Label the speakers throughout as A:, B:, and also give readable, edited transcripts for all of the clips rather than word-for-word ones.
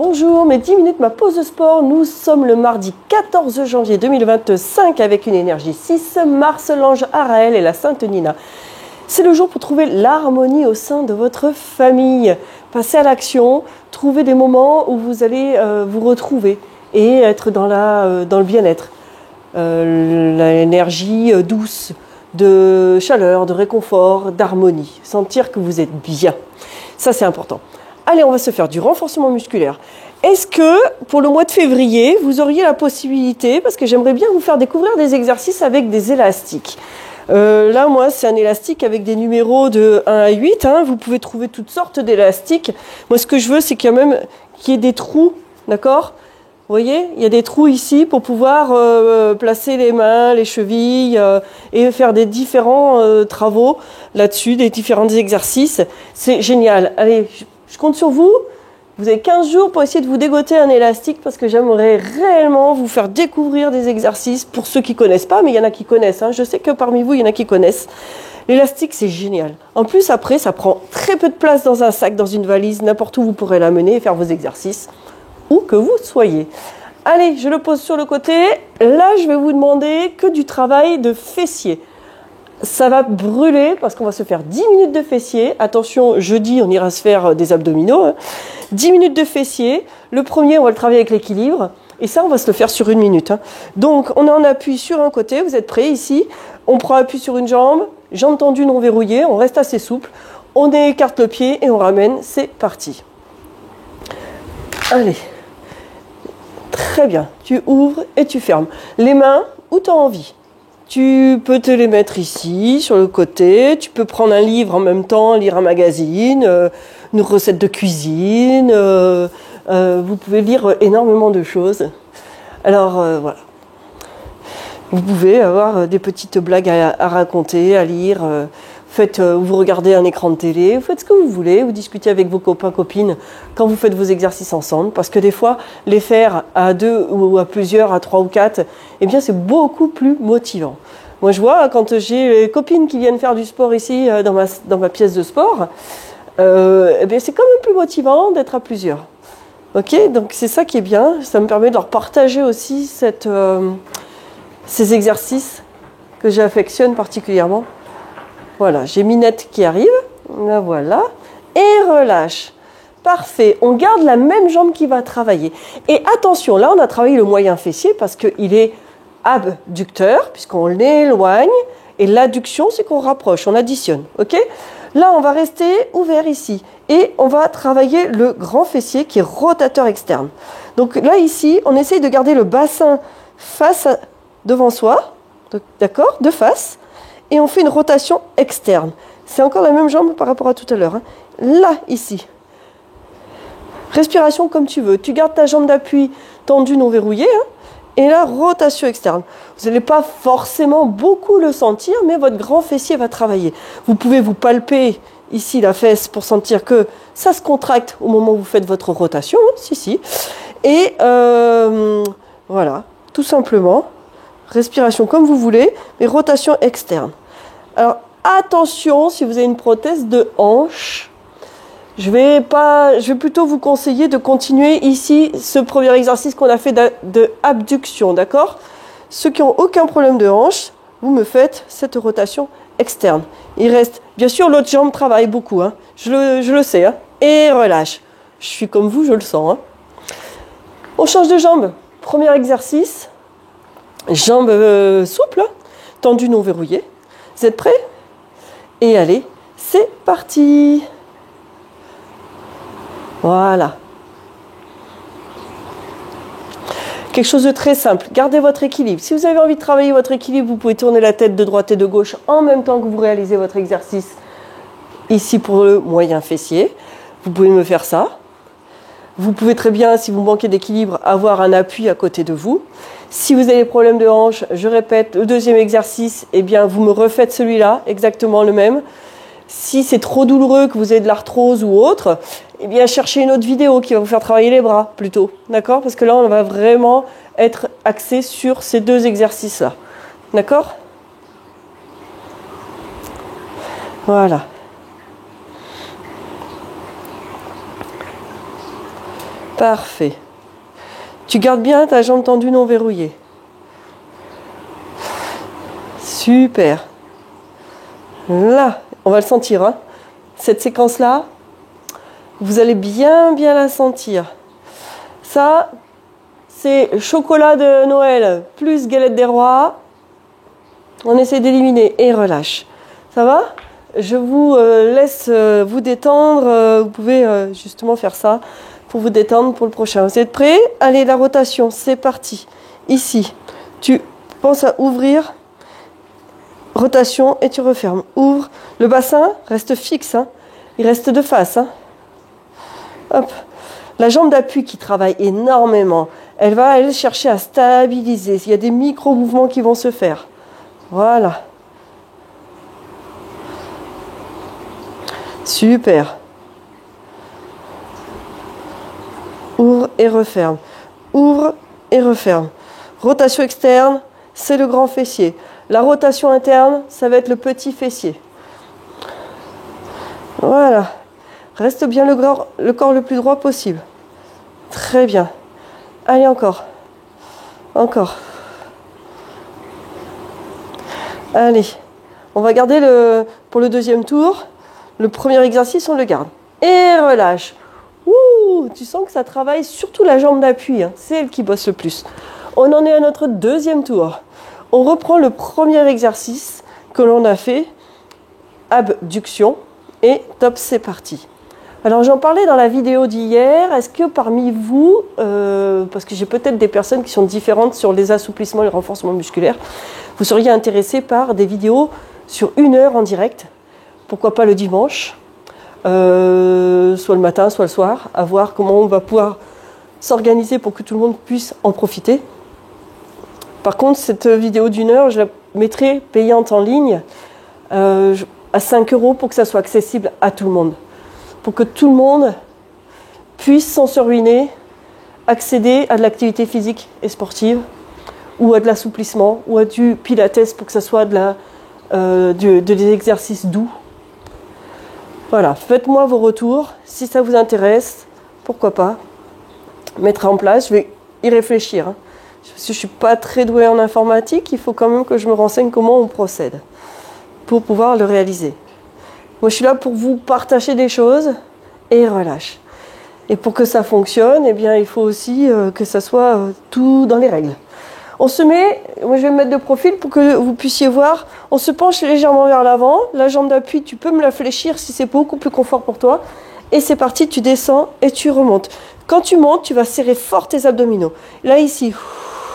A: Bonjour, mes 10 minutes, ma pause de sport. Nous sommes le mardi 14 janvier 2025 avec une énergie 6, Mars, l'ange Araël et la Sainte Nina. C'est le jour pour trouver l'harmonie au sein de votre famille. Passez à l'action, trouvez des moments où vous allez vous retrouver et être dans le bien-être. L'énergie douce, de chaleur, de réconfort, d'harmonie. Sentir que vous êtes bien. Ça, c'est important. Allez, on va se faire du renforcement musculaire. Est-ce que, pour le mois de février, vous auriez la possibilité, parce que j'aimerais bien vous faire découvrir des exercices avec des élastiques. Là, moi, c'est un élastique avec des numéros de 1 à 8. Vous pouvez trouver toutes sortes d'élastiques. Moi, ce que je veux, c'est qu'il y ait des trous, d'accord ? Vous voyez, il y a des trous ici pour pouvoir placer les mains, les chevilles et faire des différents travaux là-dessus, des différents exercices. C'est génial. Allez, je compte sur vous. Vous avez 15 jours pour essayer de vous dégoter un élastique parce que j'aimerais réellement vous faire découvrir des exercices pour ceux qui ne connaissent pas, mais il y en a qui connaissent. Je sais que parmi vous, il y en a qui connaissent. L'élastique, c'est génial. En plus, après, ça prend très peu de place dans un sac, dans une valise. N'importe où, vous pourrez l'amener et faire vos exercices, où que vous soyez. Allez, je le pose sur le côté. Là, je vais vous demander que du travail de fessier. Ça va brûler parce qu'on va se faire 10 minutes de fessier. Attention, jeudi, on ira se faire des abdominaux. 10 minutes de fessier. Le premier, on va le travailler avec l'équilibre. Et ça, on va se le faire sur 1 minute. Donc, on est en appui sur un côté. Vous êtes prêts ici? On prend appui sur une jambe. Jambe tendue, non verrouillée. On reste assez souple. On écarte le pied et on ramène. C'est parti. Allez. Très bien. Tu ouvres et tu fermes. Les mains où tu as envie. Tu peux te les mettre ici, sur le côté. Tu peux prendre un livre en même temps, lire un magazine, une recette de cuisine. Vous pouvez lire énormément de choses. Alors, voilà. Vous pouvez avoir des petites blagues à raconter, à lire. Vous regardez un écran de télé, vous faites ce que vous voulez, vous discutez avec vos copains, copines quand vous faites vos exercices ensemble. Parce que des fois, les faire à 2 ou à plusieurs, à 3 ou 4, eh bien, c'est beaucoup plus motivant. Moi, je vois, quand j'ai les copines qui viennent faire du sport ici, dans ma pièce de sport, eh bien, c'est quand même plus motivant d'être à plusieurs. Ok, donc c'est ça qui est bien. Ça me permet de leur partager aussi ces exercices que j'affectionne particulièrement. Voilà, j'ai Minette qui arrive, là voilà, et relâche. Parfait, on garde la même jambe qui va travailler. Et attention, là on a travaillé le moyen fessier parce qu'il est abducteur, puisqu'on l'éloigne, et l'adduction c'est qu'on rapproche, on additionne, ok ? Là on va rester ouvert ici, et on va travailler le grand fessier qui est rotateur externe. Donc là ici, on essaye de garder le bassin devant soi, d'accord, de face, et on fait une rotation externe. C'est encore la même jambe par rapport à tout à l'heure. Là, ici. Respiration comme tu veux. Tu gardes ta jambe d'appui tendue, non verrouillée. Et là, rotation externe. Vous n'allez pas forcément beaucoup le sentir, mais votre grand fessier va travailler. Vous pouvez vous palper ici la fesse pour sentir que ça se contracte au moment où vous faites votre rotation. Si. Et voilà, tout simplement. Respiration comme vous voulez, mais rotation externe. Alors, attention, si vous avez une prothèse de hanche, je vais plutôt vous conseiller de continuer ici ce premier exercice qu'on a fait de abduction, d'accord ? Ceux qui n'ont aucun problème de hanche, vous me faites cette rotation externe. Il reste, bien sûr, l'autre jambe travaille beaucoup, je le sais, et relâche. Je suis comme vous, je le sens. On change de jambe. Premier exercice. Jambes souples, tendues non verrouillées. Vous êtes prêts ? Et allez, c'est parti. Voilà. Quelque chose de très simple. Gardez votre équilibre. Si vous avez envie de travailler votre équilibre, vous pouvez tourner la tête de droite et de gauche en même temps que vous réalisez votre exercice. Ici pour le moyen fessier. Vous pouvez me faire ça. Vous pouvez très bien, si vous manquez d'équilibre, avoir un appui à côté de vous. Si vous avez des problèmes de hanche, je répète, le deuxième exercice, eh bien, vous me refaites celui-là, exactement le même. Si c'est trop douloureux, que vous avez de l'arthrose ou autre, eh bien, cherchez une autre vidéo qui va vous faire travailler les bras, plutôt. D'accord ? Parce que là, on va vraiment être axé sur ces 2 exercices-là. D'accord ? Voilà. Parfait. Tu gardes bien ta jambe tendue non verrouillée. Super. Là, on va le sentir. Hein. Cette séquence-là, vous allez bien la sentir. Ça, c'est chocolat de Noël plus galette des rois. On essaie d'éliminer et relâche. Ça va ? Je vous laisse vous détendre. Vous pouvez justement faire ça pour vous détendre pour le prochain. Vous êtes prêts ? Allez, la rotation, c'est parti. Ici, tu penses à ouvrir. Rotation et tu refermes. Ouvre. Le bassin reste fixe. Hein. Il reste de face. Hein. Hop. La jambe d'appui qui travaille énormément. Elle va aller chercher à stabiliser. Il y a des micro-mouvements qui vont se faire. Voilà. Super. Ouvre et referme. Ouvre et referme. Rotation externe, c'est le grand fessier. La rotation interne, ça va être le petit fessier. Voilà. Reste bien le corps le plus droit possible. Très bien. Allez, encore. Encore. Allez. On va garder pour le deuxième tour. Le premier exercice, on le garde. Et relâche. Ouh, tu sens que ça travaille surtout la jambe d'appui. Hein. C'est elle qui bosse le plus. On en est à notre deuxième tour. On reprend le premier exercice que l'on a fait. Abduction. Et top, c'est parti. Alors j'en parlais dans la vidéo d'hier. Est-ce que parmi vous, parce que j'ai peut-être des personnes qui sont différentes sur les assouplissements et le renforcement musculaire, vous seriez intéressés par des vidéos sur 1 heure en direct? Pourquoi pas le dimanche, soit le matin, soit le soir, à voir comment on va pouvoir s'organiser pour que tout le monde puisse en profiter. Par contre, cette vidéo d'1 heure, je la mettrai payante en ligne à 5 € pour que ça soit accessible à tout le monde. Pour que tout le monde puisse, sans se ruiner, accéder à de l'activité physique et sportive, ou à de l'assouplissement, ou à du pilates pour que ça soit de l'exercice doux. Voilà, faites-moi vos retours. Si ça vous intéresse, pourquoi pas mettre en place. Je vais y réfléchir. Hein. Parce que je ne suis pas très douée en informatique, il faut quand même que je me renseigne comment on procède pour pouvoir le réaliser. Moi, je suis là pour vous partager des choses et relâche. Et pour que ça fonctionne, eh bien, il faut aussi que ça soit tout dans les règles. On se met, moi je vais me mettre de profil pour que vous puissiez voir, on se penche légèrement vers l'avant, la jambe d'appui, tu peux me la fléchir si c'est beaucoup plus confort pour toi. Et c'est parti, tu descends et tu remontes. Quand tu montes, tu vas serrer fort tes abdominaux. Là ici,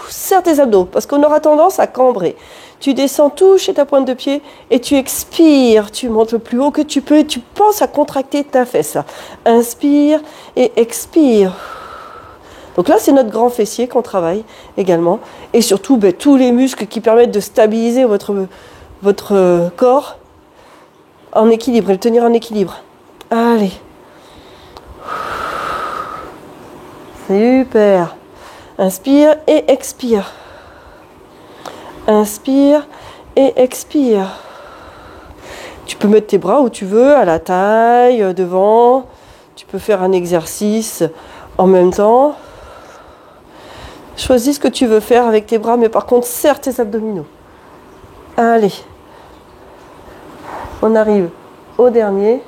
A: serre tes abdos parce qu'on aura tendance à cambrer. Tu descends tout chez ta pointe de pied et tu expires, tu montes le plus haut que tu peux et tu penses à contracter ta fesse. Inspire et expire. Donc là, c'est notre grand fessier qu'on travaille également. Et surtout, tous les muscles qui permettent de stabiliser votre corps en équilibre et le tenir en équilibre. Allez. Super. Inspire et expire. Inspire et expire. Tu peux mettre tes bras où tu veux, à la taille, devant. Tu peux faire un exercice en même temps. Choisis ce que tu veux faire avec tes bras, mais par contre, serre tes abdominaux. Allez. On arrive au dernier.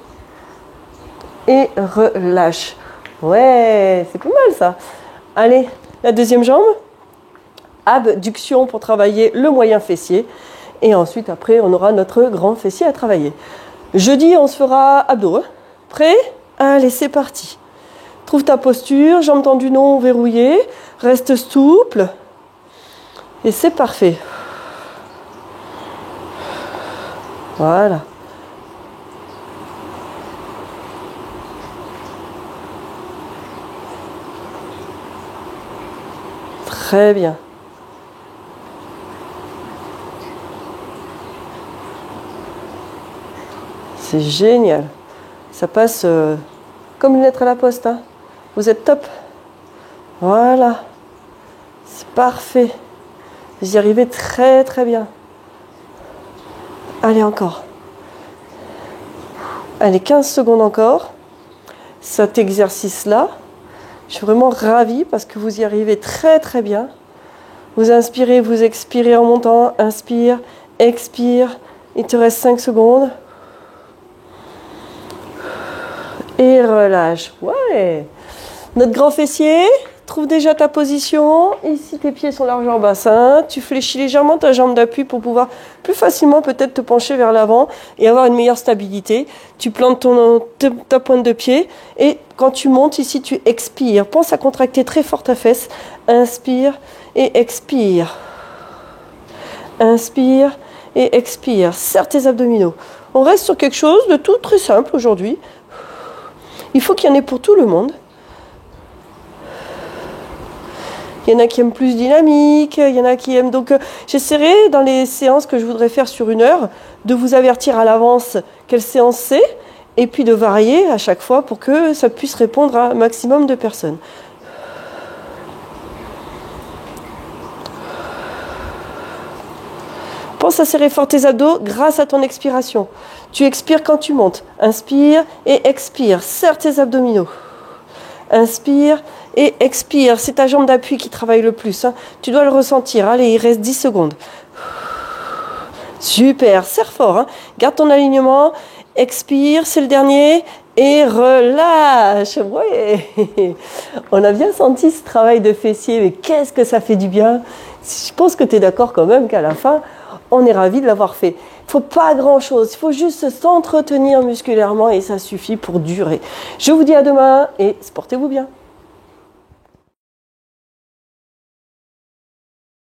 A: Et relâche. Ouais, c'est pas mal ça. Allez, la deuxième jambe. Abduction pour travailler le moyen fessier. Et ensuite, après, on aura notre grand fessier à travailler. Jeudi, on se fera abdos. Hein. Prêt ? Allez, c'est parti. Trouve ta posture, jambes tendues non verrouillées. Reste souple. Et c'est parfait. Voilà. Très bien. C'est génial. Ça passe comme une lettre à la poste. Hein. Vous êtes top. Voilà. C'est parfait. Vous y arrivez très très bien. Allez, encore. Allez, 15 secondes encore. Cet exercice-là, Je suis vraiment ravie parce que vous y arrivez très très bien. Vous inspirez, vous expirez en montant. Inspire, expire. Il te reste 5 secondes. Et relâche. Ouais. Notre grand fessier. Trouve déjà ta position. Ici, tes pieds sont largement bassin. Tu fléchis légèrement ta jambe d'appui pour pouvoir plus facilement peut-être te pencher vers l'avant et avoir une meilleure stabilité. Tu plantes ta pointe de pied et quand tu montes ici, tu expires. Pense à contracter très fort ta fesse. Inspire et expire. Inspire et expire. Serre tes abdominaux. On reste sur quelque chose de tout très simple aujourd'hui. Il faut qu'il y en ait pour tout le monde. Il y en a qui aiment plus dynamique, il y en a qui aiment... Donc j'essaierai dans les séances que je voudrais faire sur 1 heure de vous avertir à l'avance quelle séance c'est et puis de varier à chaque fois pour que ça puisse répondre à un maximum de personnes. Pense à serrer fort tes abdos grâce à ton expiration. Tu expires quand tu montes. Inspire et expire. Serre tes abdominaux. Inspire et expire. C'est ta jambe d'appui qui travaille le plus. Hein. Tu dois le ressentir. Allez, il reste 10 secondes. Super, serre fort. Hein. Garde ton alignement. Expire, c'est le dernier. Et relâche. Ouais. On a bien senti ce travail de fessier. Mais qu'est-ce que ça fait du bien. Je pense que tu es d'accord quand même qu'à la fin, on est ravis de l'avoir fait. Il ne faut pas grand-chose. Il faut juste s'entretenir musculairement et ça suffit pour durer. Je vous dis à demain et portez-vous bien.